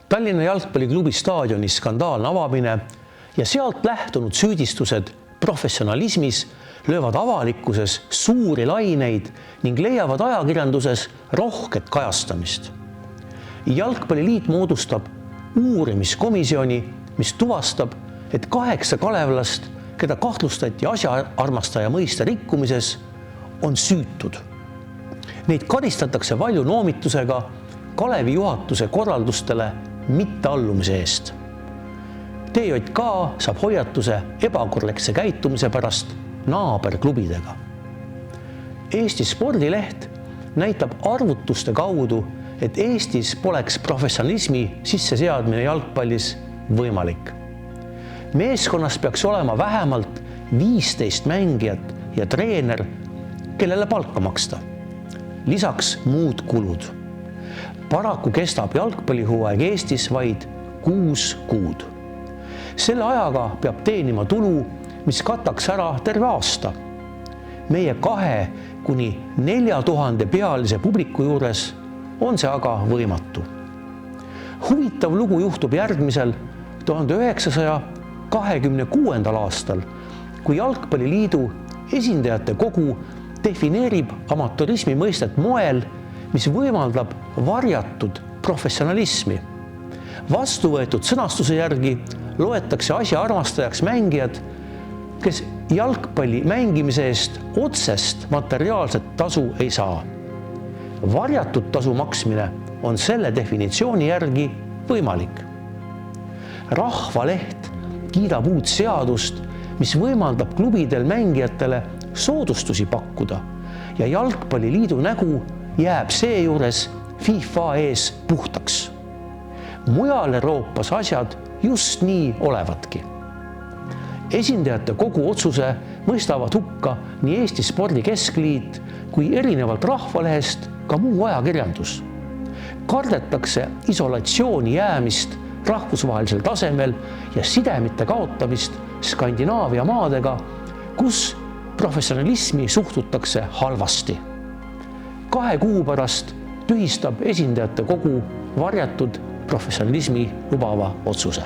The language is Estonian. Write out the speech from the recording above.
Tallinna jalgpalliklubi staadioni skandaalne avamine ja sealt lähtunud süüdistused professionalismis löövad avalikkuses suuri laineid ning leiavad ajakirjanduses rohket kajastamist. Jalgpalliliit moodustab uurimiskomisjoni, mis tuvastab, et 8 kalevlast, keda kahtlustati asjaarmastaja mõiste rikkumises, on süütud. Neid karistatakse valjunoomitusega Kalevi juhatuse korraldustele mitteallumise eest. TJK saab hoiatuse ebakorrektse käitumise pärast naaberklubidega. Eesti Spordileht näitab arvutuste kaudu, et Eestis poleks professionalismi sisseseadmine jalgpallis võimalik. Meeskonnas peaks olema vähemalt 15 mängijat ja treener, kellele palka maksta. Lisaks muud kulud. Paraku kestab jalgpallihooaeg Eestis vaid 6 kuud. Selle ajaga peab teenima tulu, mis kataks ära terve aasta. Meie 2 kuni 4000 pealise publiku juures on see aga võimatu. Huvitav lugu juhtub järgmisel 1926. aastal, kui Jalgpalliliidu esindajate kogu defineerib amateurismi mõistet moel, mis võimaldab varjatud professionalismi. Vastuvõetud sõnastuse järgi loetakse asja armastajaks mängijad, kes jalgpalli mängimise eest otsest materiaalset tasu ei saa. Varjatud tasu maksmine on selle definitsiooni järgi võimalik. Rahvaleht kiidab uut seadust, mis võimaldab klubidel mängijatele soodustusi pakkuda ja Jalgpalliliidu nägu jääb seejuures FIFA ees puhtaks. Mujal Euroopas asjad just nii olevatki. Esindajate kogu otsuse mõistavad hukka nii Eesti Spordi Keskliit kui erinevalt Rahvalehest ka muu ajakirjandus. Kardetakse isolatsiooni jäämist rahvusvahelisel tasemel ja sidemite kaotamist Skandinaavia maadega, kus professionalismi suhtutakse halvasti. 2 kuu pärast tühistab esindajate kogu varjatud professionalismi lubava otsuse.